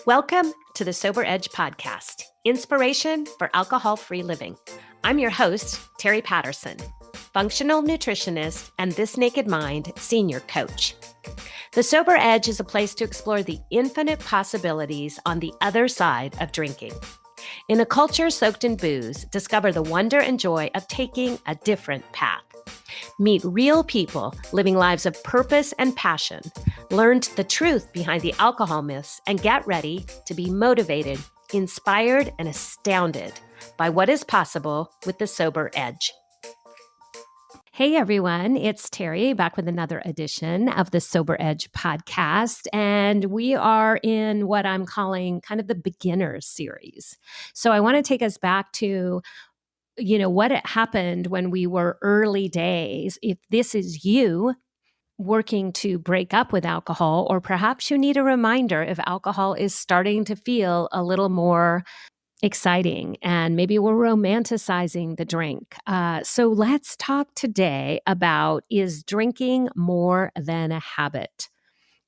Welcome to the Sober Edge podcast, inspiration for alcohol-free living. I'm your host, Teri Patterson, functional nutritionist and This Naked Mind senior coach. The Sober Edge is a place to explore the infinite possibilities on the other side of drinking. In a culture soaked in booze, discover the wonder and joy of taking a different path. Meet real people living lives of purpose and passion, learn the truth behind the alcohol myths, and get ready to be motivated, inspired, and astounded by what is possible with the Sober Edge. Hey everyone, it's Teri back with another edition of the Sober Edge podcast, and we are in what I'm calling kind of the beginner series. So I want to take us back to what had happened when we were early days. If this is you working to break up with alcohol, or perhaps you need a reminder if alcohol is starting to feel a little more exciting and maybe we're romanticizing the drink. So let's talk today about, is drinking more than a habit?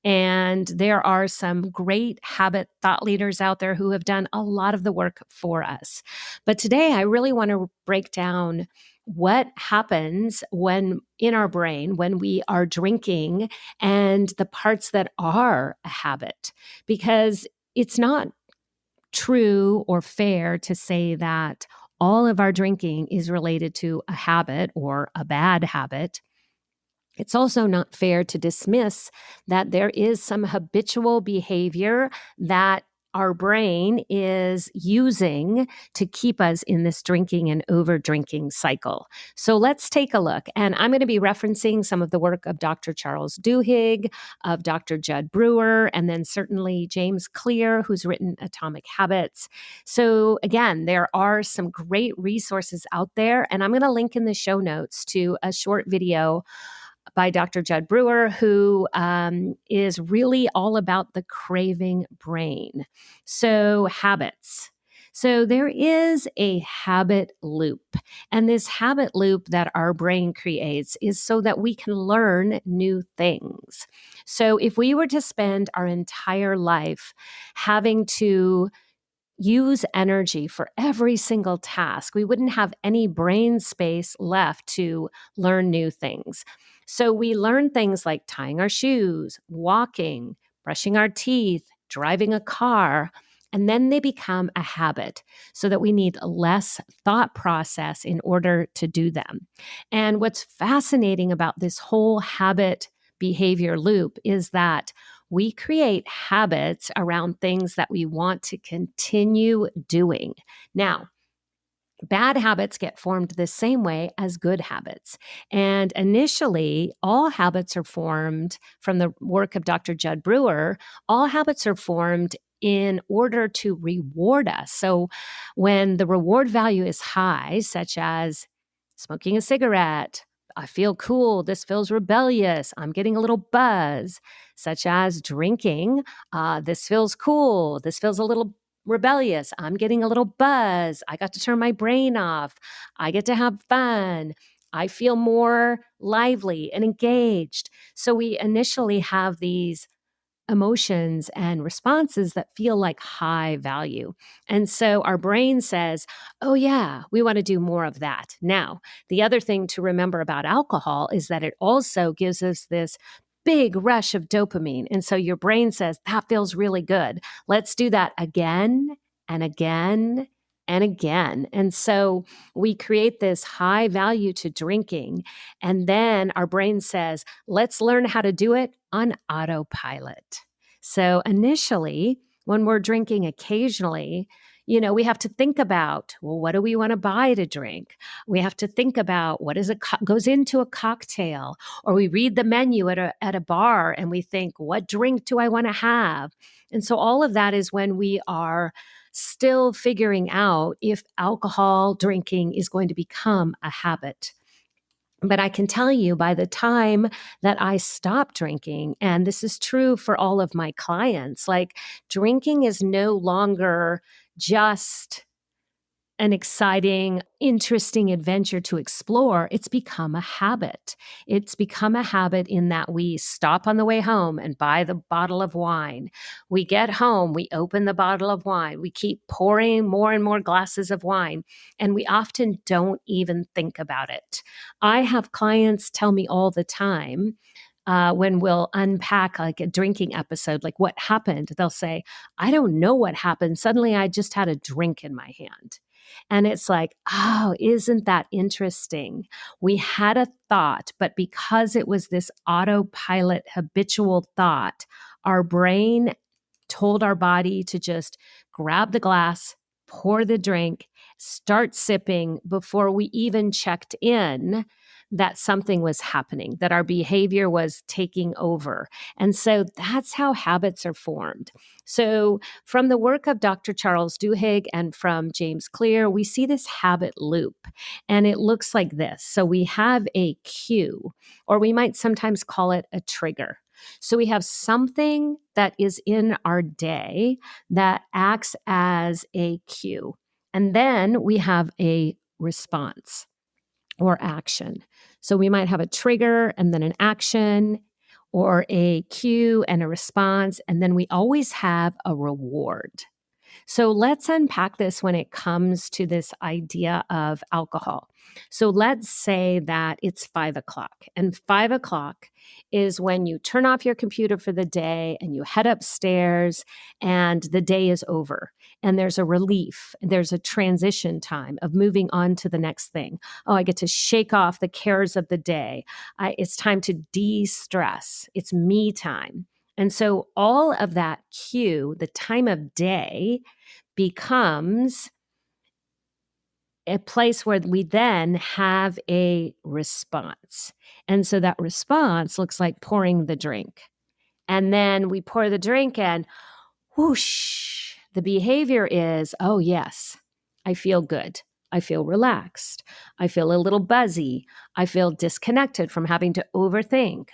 And there are some great habit thought leaders out there who have done a lot of the work for us. But today I really want to break down what happens when in our brain when we are drinking and the parts that are a habit, because it's not true or fair to say that all of our drinking is related to a habit or a bad habit. It's also not fair to dismiss that there is some habitual behavior that our brain is using to keep us in this drinking and over drinking cycle. So let's take a look. And I'm going to be referencing some of the work of Dr. Charles Duhigg, of Dr. Jud Brewer, and then certainly James Clear, who's written Atomic Habits. So again, there are some great resources out there, and I'm going to link in the show notes to a short video by Dr. Jud Brewer, who is really all about the craving brain. So habits. So there is a habit loop, and this habit loop that our brain creates is so that we can learn new things. So if we were to spend our entire life having to use energy for every single task, we wouldn't have any brain space left to learn new things. So we learn things like tying our shoes, walking, brushing our teeth, driving a car, and then they become a habit so that we need less thought process in order to do them. And what's fascinating about this whole habit behavior loop is that we create habits around things that we want to continue doing. Now, bad habits get formed the same way as good habits. And initially, all habits are formed from the work of Dr. Jud Brewer. All habits are formed in order to reward us. So when the reward value is high, such as smoking a cigarette, I feel cool, this feels rebellious, I'm getting a little buzz, such as drinking, this feels cool, this feels a little rebellious, I'm getting a little buzz, I got to turn my brain off, I get to have fun, I feel more lively and engaged. So we initially have these emotions and responses that feel like high value. And so our brain says, oh yeah, we want to do more of that. Now, the other thing to remember about alcohol is that it also gives us this big rush of dopamine. And so your brain says, that feels really good. Let's do that again and again and again. And so we create this high value to drinking. And then our brain says, let's learn how to do it on autopilot. So initially, when we're drinking occasionally, we have to think about, well, what do we want to buy to drink? We have to think about what goes into a cocktail, or we read the menu at a bar and we think, what drink do I want to have? And so all of that is when we are still figuring out if alcohol drinking is going to become a habit. But I can tell you, by the time that I stopped drinking, and this is true for all of my clients, like drinking is no longer just an exciting, interesting adventure to explore, it's become a habit. It's become a habit in that we stop on the way home and buy the bottle of wine. We get home, we open the bottle of wine, we keep pouring more and more glasses of wine, and we often don't even think about it. I have clients tell me all the time, when we'll unpack like a drinking episode, like what happened, they'll say, I don't know what happened. Suddenly I just had a drink in my hand. And it's like, oh, isn't that interesting? We had a thought, but because it was this autopilot, habitual thought, our brain told our body to just grab the glass, pour the drink, start sipping before we even checked in that something was happening, that our behavior was taking over. And so that's how habits are formed. So from the work of Dr. Charles Duhigg and from James Clear, we see this habit loop, and it looks like this. So we have a cue, or we might sometimes call it a trigger. So we have something that is in our day that acts as a cue. And then we have a response or action. So we might have a trigger and then an action, or a cue and a response. And then we always have a reward. So let's unpack this when it comes to this idea of alcohol. So let's say that it's 5 o'clock, and 5 o'clock is when you turn off your computer for the day and you head upstairs and the day is over. And there's a relief, there's a transition time of moving on to the next thing. Oh, I get to shake off the cares of the day. It's time to de-stress. It's me time. And so all of that cue, the time of day, becomes a place where we then have a response. And so that response looks like pouring the drink. And then we pour the drink and whoosh, the behavior is, oh, yes, I feel good. I feel relaxed. I feel a little buzzy. I feel disconnected from having to overthink.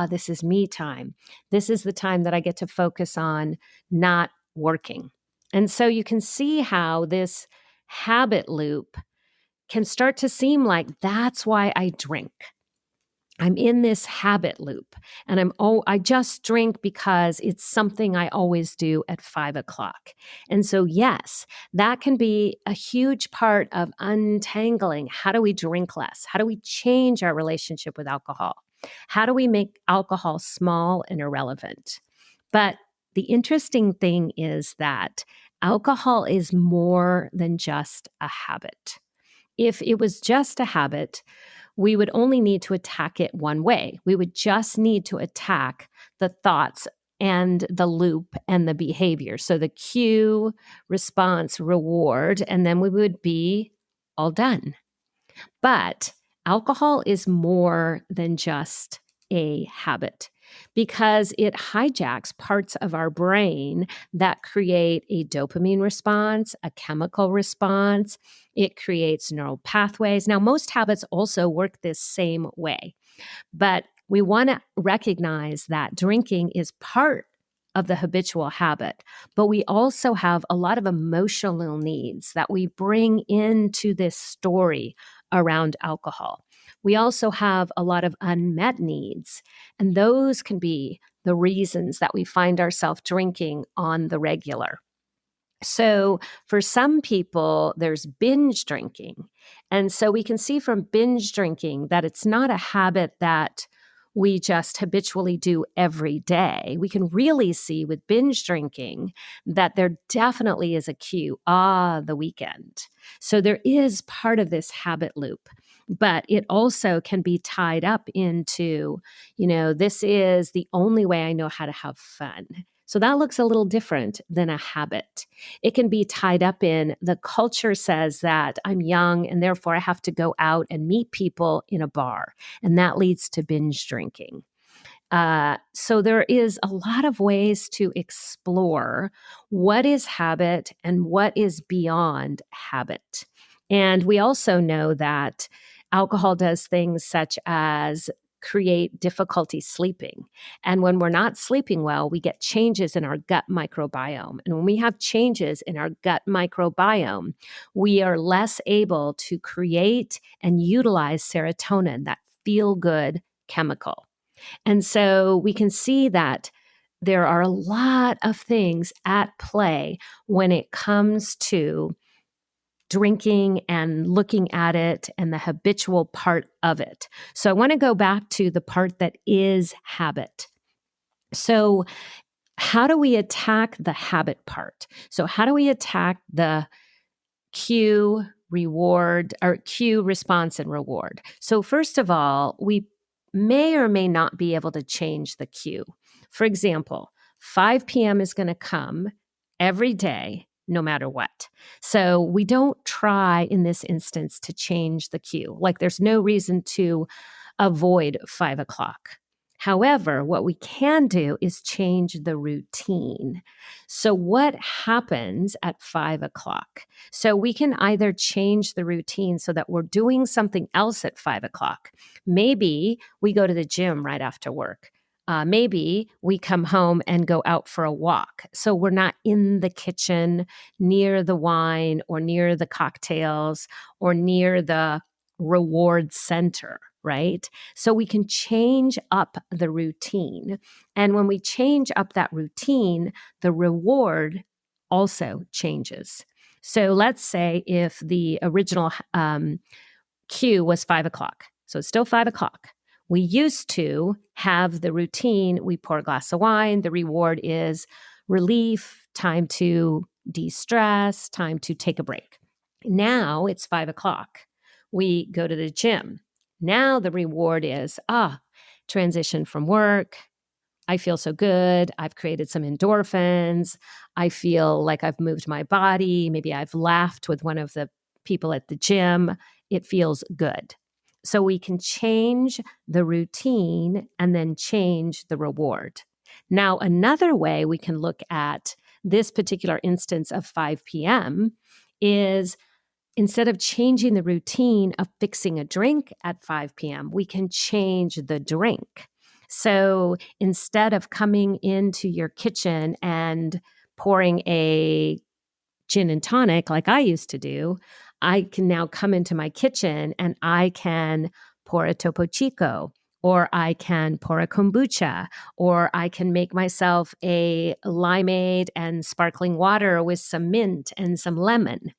This is me time. This is the time that I get to focus on not working. And so you can see how this habit loop can start to seem like that's why I drink. I'm in this habit loop, and I just drink because it's something I always do at 5 o'clock. And so, yes, that can be a huge part of untangling. How do we drink less? How do we change our relationship with alcohol? How do we make alcohol small and irrelevant? But the interesting thing is that alcohol is more than just a habit. If it was just a habit, we would only need to attack it one way. We would just need to attack the thoughts and the loop and the behavior. So the cue, response, reward, and then we would be all done. But alcohol is more than just a habit because it hijacks parts of our brain that create a dopamine response, a chemical response. It creates neural pathways. Now, most habits also work this same way, but we want to recognize that drinking is part of the habitual habit, but we also have a lot of emotional needs that we bring into this story around alcohol. We also have a lot of unmet needs, and those can be the reasons that we find ourselves drinking on the regular. So for some people, there's binge drinking. And so we can see from binge drinking that it's not a habit that we just habitually do every day. We can really see with binge drinking that there definitely is a cue, the weekend. So there is part of this habit loop, but it also can be tied up into, this is the only way I know how to have fun. So that looks a little different than a habit. It can be tied up in the culture says that I'm young and therefore I have to go out and meet people in a bar. And that leads to binge drinking. So there is a lot of ways to explore what is habit and what is beyond habit. And we also know that alcohol does things such as create difficulty sleeping. And when we're not sleeping well, we get changes in our gut microbiome. And when we have changes in our gut microbiome, we are less able to create and utilize serotonin, that feel-good chemical. And so we can see that there are a lot of things at play when it comes to drinking and looking at it and the habitual part of it. So I want to go back to the part that is habit. So how do we attack the habit part? So how do we attack the cue, reward, or cue, response, and reward? So first of all, we may or may not be able to change the cue. For example, 5 p.m. is going to come every day, no matter what. So we don't try in this instance to change the cue. Like there's no reason to avoid 5 o'clock. However, what we can do is change the routine. So what happens at 5 o'clock? So we can either change the routine so that we're doing something else at 5 o'clock. Maybe we go to the gym right after work. Maybe we come home and go out for a walk. So we're not in the kitchen near the wine or near the cocktails or near the reward center, right? So we can change up the routine. And when we change up that routine, the reward also changes. So let's say if the original cue was 5 o'clock, so it's still 5 o'clock. We used to have the routine, we pour a glass of wine, the reward is relief, time to de-stress, time to take a break. Now it's 5 o'clock. We go to the gym. Now the reward is, transition from work. I feel so good. I've created some endorphins. I feel like I've moved my body. Maybe I've laughed with one of the people at the gym. It feels good. So we can change the routine and then change the reward. Now, another way we can look at this particular instance of 5 p.m. is instead of changing the routine of fixing a drink at 5 p.m., we can change the drink. So instead of coming into your kitchen and pouring a gin and tonic like I used to do, I can now come into my kitchen and I can pour a Topo Chico, or I can pour a kombucha, or I can make myself a limeade and sparkling water with some mint and some lemon.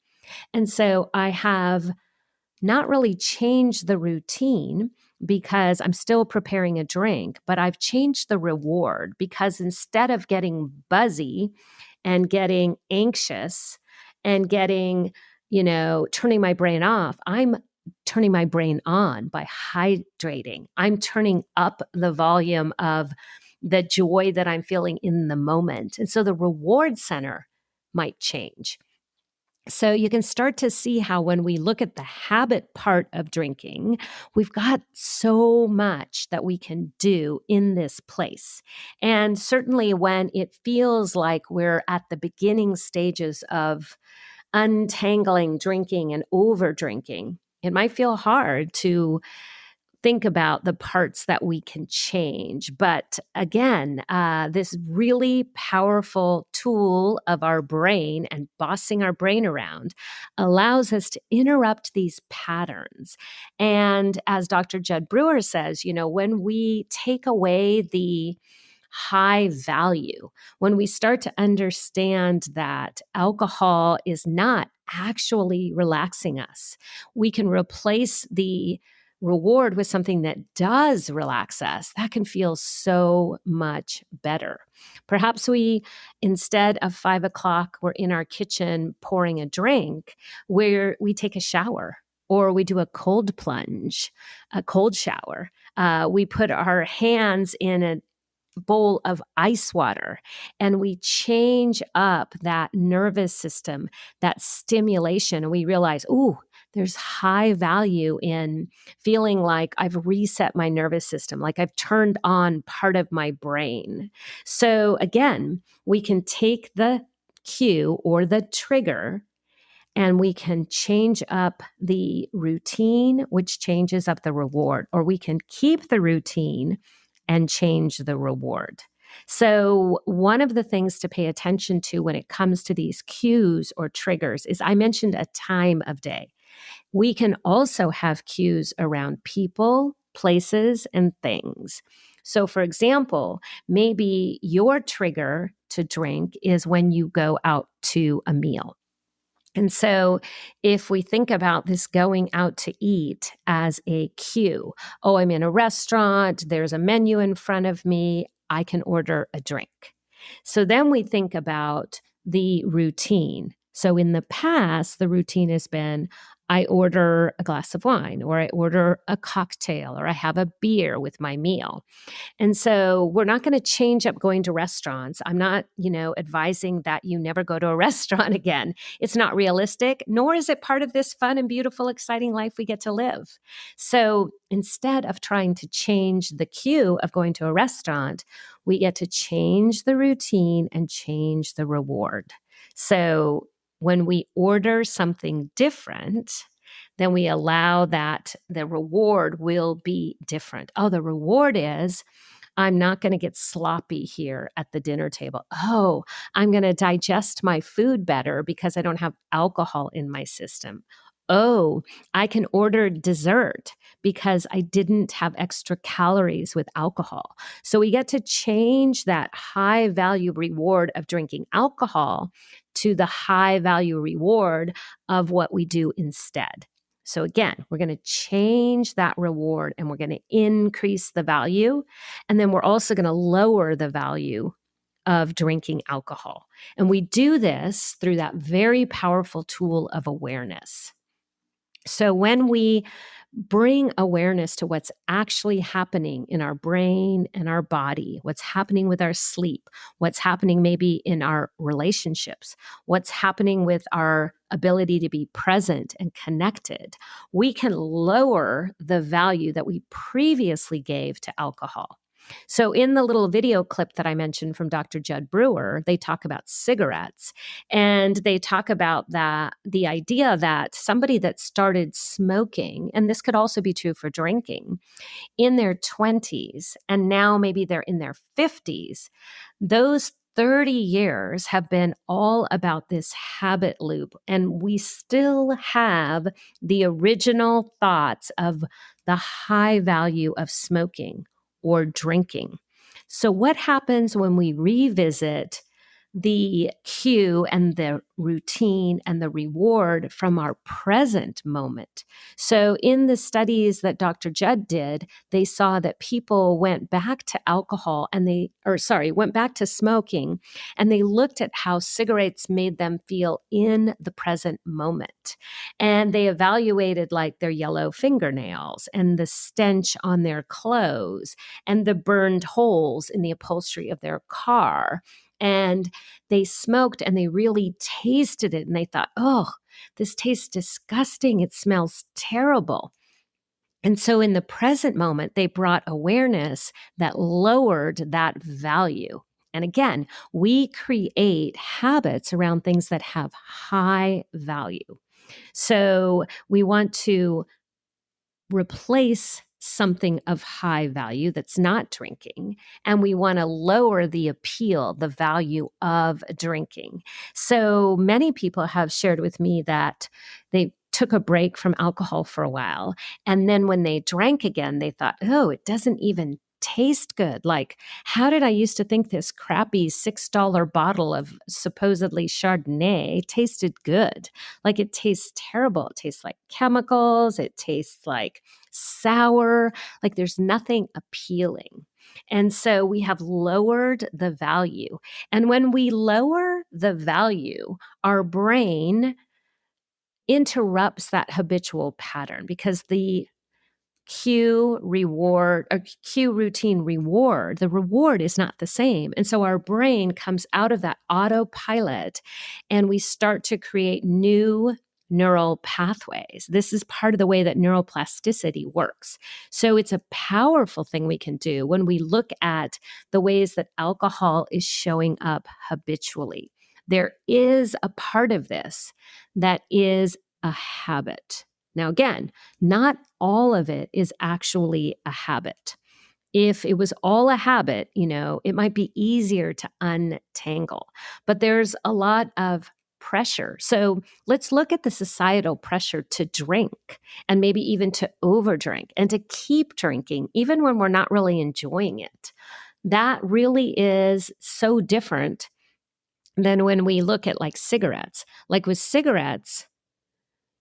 And so I have not really changed the routine because I'm still preparing a drink, but I've changed the reward because instead of getting buzzy and getting anxious and getting, turning my brain off, I'm turning my brain on by hydrating. I'm turning up the volume of the joy that I'm feeling in the moment. And so the reward center might change. So you can start to see how when we look at the habit part of drinking, we've got so much that we can do in this place. And certainly when it feels like we're at the beginning stages of untangling drinking and over drinking, it might feel hard to think about the parts that we can change. But again, this really powerful tool of our brain and bossing our brain around allows us to interrupt these patterns. And as Dr. Jud Brewer says, when we take away the high value, when we start to understand that alcohol is not actually relaxing us, we can replace the reward with something that does relax us. That can feel so much better. Perhaps we, instead of 5 o'clock, we're in our kitchen pouring a drink, where we take a shower or we do a cold plunge, a cold shower. We put our hands in a bowl of ice water and we change up that nervous system, that stimulation. And we realize, there's high value in feeling like I've reset my nervous system, like I've turned on part of my brain. So again, we can take the cue or the trigger and we can change up the routine, which changes up the reward, or we can keep the routine and change the reward. So one of the things to pay attention to when it comes to these cues or triggers is I mentioned a time of day. We can also have cues around people, places, and things. So, for example, maybe your trigger to drink is when you go out to a meal. And so, if we think about this going out to eat as a cue, oh, I'm in a restaurant, there's a menu in front of me, I can order a drink. So then we think about the routine. So in the past, the routine has been I order a glass of wine, or I order a cocktail, or I have a beer with my meal. And so we're not going to change up going to restaurants. I'm not, advising that you never go to a restaurant again. It's not realistic, nor is it part of this fun and beautiful, exciting life we get to live. So instead of trying to change the cue of going to a restaurant, we get to change the routine and change the reward. So when we order something different, then we allow that the reward will be different. Oh, the reward is I'm not going to get sloppy here at the dinner table. Oh, I'm going to digest my food better because I don't have alcohol in my system. Oh, I can order dessert because I didn't have extra calories with alcohol. So we get to change that high value reward of drinking alcohol to the high value reward of what we do instead. So again, we're going to change that reward and we're going to increase the value. And then we're also going to lower the value of drinking alcohol. And we do this through that very powerful tool of awareness. So when we bring awareness to what's actually happening in our brain and our body, what's happening with our sleep, what's happening maybe in our relationships, what's happening with our ability to be present and connected, we can lower the value that we previously gave to alcohol. So in the little video clip that I mentioned from Dr. Jud Brewer, they talk about cigarettes, and they talk about the idea that somebody that started smoking, and this could also be true for drinking, in their 20s, and now maybe they're in their 50s, those 30 years have been all about this habit loop. And we still have the original thoughts of the high value of smoking or drinking. So what happens when we revisit the cue and the routine and the reward from our present moment? So in the studies that Dr. Judd did, they saw that people went back to went back to smoking, and they looked at how cigarettes made them feel in the present moment. And they evaluated like their yellow fingernails and the stench on their clothes and the burned holes in the upholstery of their car. And they smoked and they really tasted it and they thought, oh, this tastes disgusting. It smells terrible. And so in the present moment, they brought awareness that lowered that value. And again, we create habits around things that have high value. So we want to replace something of high value that's not drinking, and we want to lower the appeal, the value of drinking. So many people have shared with me that they took a break from alcohol for a while, and then when they drank again, they thought, oh, it doesn't even taste good. Like, how did I used to think this crappy $6 bottle of supposedly Chardonnay tasted good? Like, it tastes terrible. It tastes like chemicals. It tastes like sour. Like, there's nothing appealing. And so we have lowered the value. And when we lower the value, our brain interrupts that habitual pattern because the cue reward or cue routine reward, the reward is not the same. And so our brain comes out of that autopilot and we start to create new neural pathways. This is part of the way that neuroplasticity works. So it's a powerful thing we can do when we look at the ways that alcohol is showing up habitually. there is a part of this that is a habit. Now, again, not all of it is actually a habit. If it was all a habit, it might be easier to untangle, but there's a lot of pressure. So let's look at the societal pressure to drink and maybe even to overdrink and to keep drinking, even when we're not really enjoying it. That really is so different than when we look at like cigarettes. Like with cigarettes,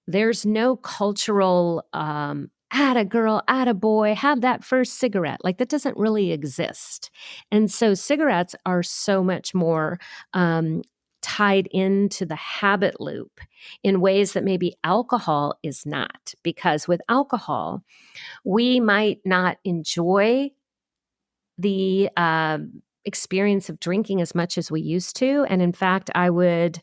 there's no cultural atta girl, atta boy, have that first cigarette. Like that doesn't really exist. And so cigarettes are so much more tied into the habit loop in ways that maybe alcohol is not. Because with alcohol, we might not enjoy the experience of drinking as much as we used to. And in fact, I would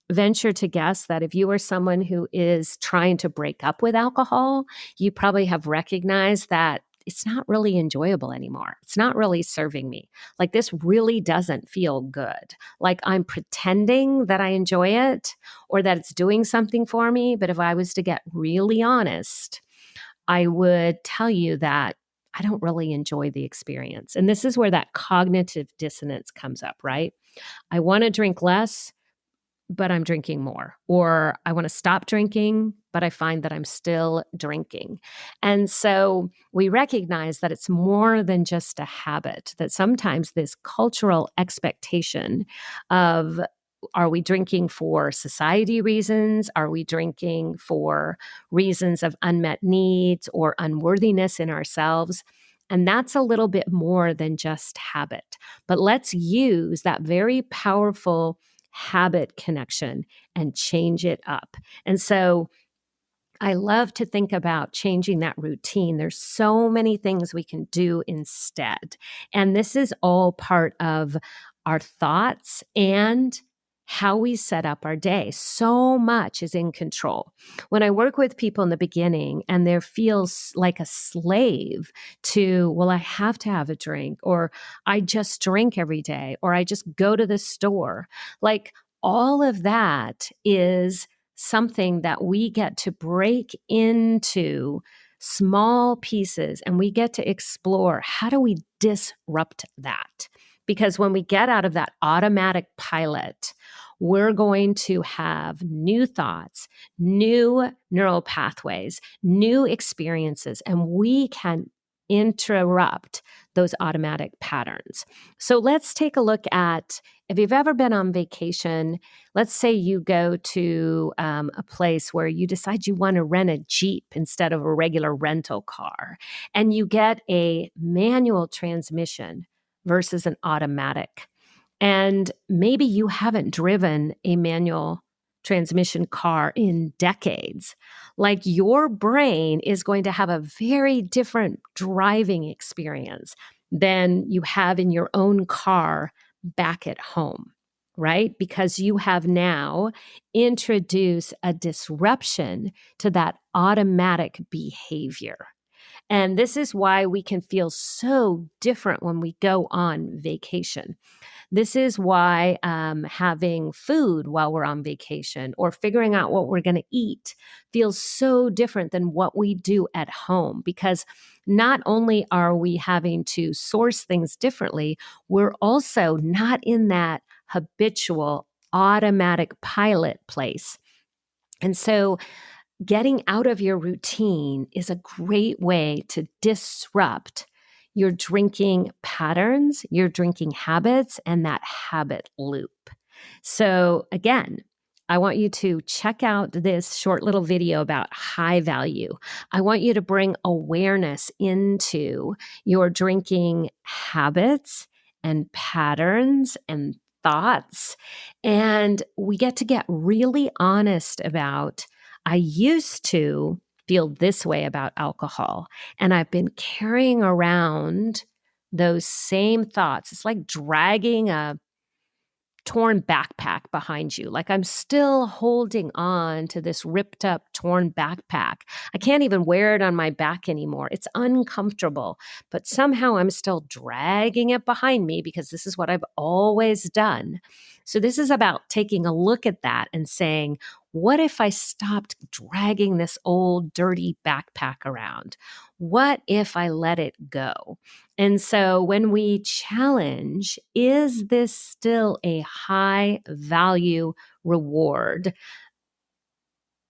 venture to guess that if you are someone who is trying to break up with alcohol, you probably have recognized that it's not really enjoyable anymore. It's not really serving me. Like this really doesn't feel good. Like I'm pretending that I enjoy it or that it's doing something for me. But if I was to get really honest, I would tell you that I don't really enjoy the experience. And this is where that cognitive dissonance comes up, right? I want to drink less, but I'm drinking more. Or I want to stop drinking, but I find that I'm still drinking. And so we recognize that it's more than just a habit, that sometimes this cultural expectation of are we drinking for society reasons? Are we drinking for reasons of unmet needs or unworthiness in ourselves? And that's a little bit more than just habit. But let's use that very powerful habit connection and change it up. And so I love to think about changing that routine. There's so many things we can do instead. And this is all part of our thoughts and how we set up our day. So much is in control. When I work with people in the beginning and there feels like a slave to, well, I have to have a drink, or I just drink every day, or I just go to the store, like all of that is something that we get to break into small pieces and we get to explore how do we disrupt that? Because when we get out of that automatic pilot, we're going to have new thoughts, new neural pathways, new experiences, and we can interrupt those automatic patterns. So let's take a look at if you've ever been on vacation. Let's say you go to a place where you decide you want to rent a Jeep instead of a regular rental car, and you get a manual transmission versus an automatic. And maybe you haven't driven a manual transmission car in decades. Like your brain is going to have a very different driving experience than you have in your own car back at home, right? Because you have now introduced a disruption to that automatic behavior. And this is why we can feel so different when we go on vacation. This is why having food while we're on vacation or figuring out what we're going to eat feels so different than what we do at home, because not only are we having to source things differently, we're also not in that habitual automatic pilot place. And so getting out of your routine is a great way to disrupt your drinking patterns, your drinking habits, and that habit loop. So again, I want you to check out this short little video about high value. I want you to bring awareness into your drinking habits and patterns and thoughts. And we get to get really honest about, I used to feel this way about alcohol, and I've been carrying around those same thoughts. It's like dragging a torn backpack behind you. Like I'm still holding on to this ripped up, torn backpack. I can't even wear it on my back anymore. It's uncomfortable, but somehow I'm still dragging it behind me because this is what I've always done. So this is about taking a look at that and saying, what if I stopped dragging this old dirty backpack around? What if I let it go? And so when we challenge, is this still a high value reward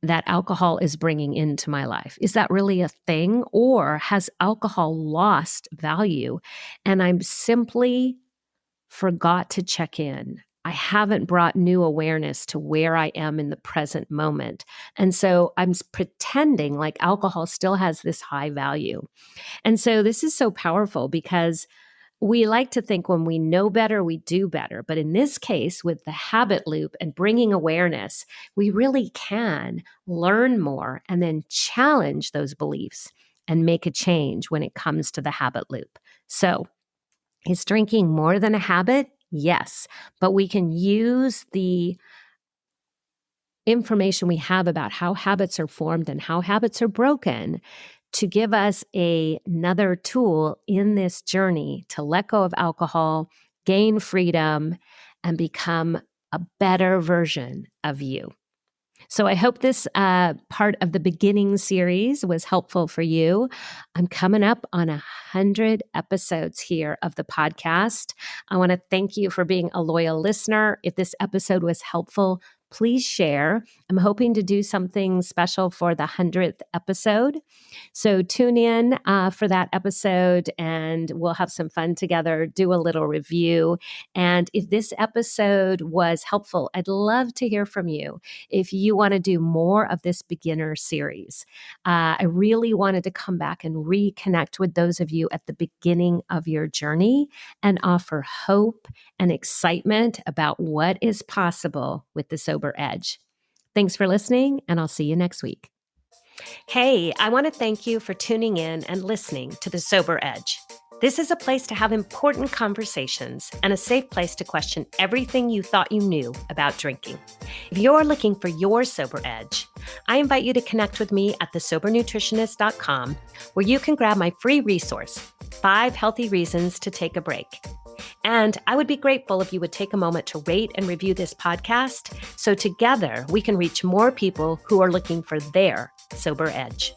that alcohol is bringing into my life? Is that really a thing? Or has alcohol lost value and I'm simply forgot to check in? I haven't brought new awareness to where I am in the present moment. And so I'm pretending like alcohol still has this high value. And so this is so powerful because we like to think when we know better, we do better. But in this case, with the habit loop and bringing awareness, we really can learn more and then challenge those beliefs and make a change when it comes to the habit loop. So, is drinking more than a habit? Yes, but we can use the information we have about how habits are formed and how habits are broken to give us another tool in this journey to let go of alcohol, gain freedom, and become a better version of you. So I hope this part of the beginning series was helpful for you. I'm coming up on 100 episodes here of the podcast. I want to thank you for being a loyal listener. If this episode was helpful, please share. I'm hoping to do something special for the 100th episode. So tune in for that episode and we'll have some fun together, do a little review. And if this episode was helpful, I'd love to hear from you. If you want to do more of this beginner series, I really wanted to come back and reconnect with those of you at the beginning of your journey and offer hope and excitement about what is possible with the Sober Edge. Thanks for listening, and I'll see you next week. Hey, I want to thank you for tuning in and listening to The Sober Edge. This is a place to have important conversations and a safe place to question everything you thought you knew about drinking. If you're looking for your sober edge, I invite you to connect with me at thesobernutritionist.com, where you can grab my free resource, 5 Healthy Reasons to Take a Break. And I would be grateful if you would take a moment to rate and review this podcast so together we can reach more people who are looking for their sober edge.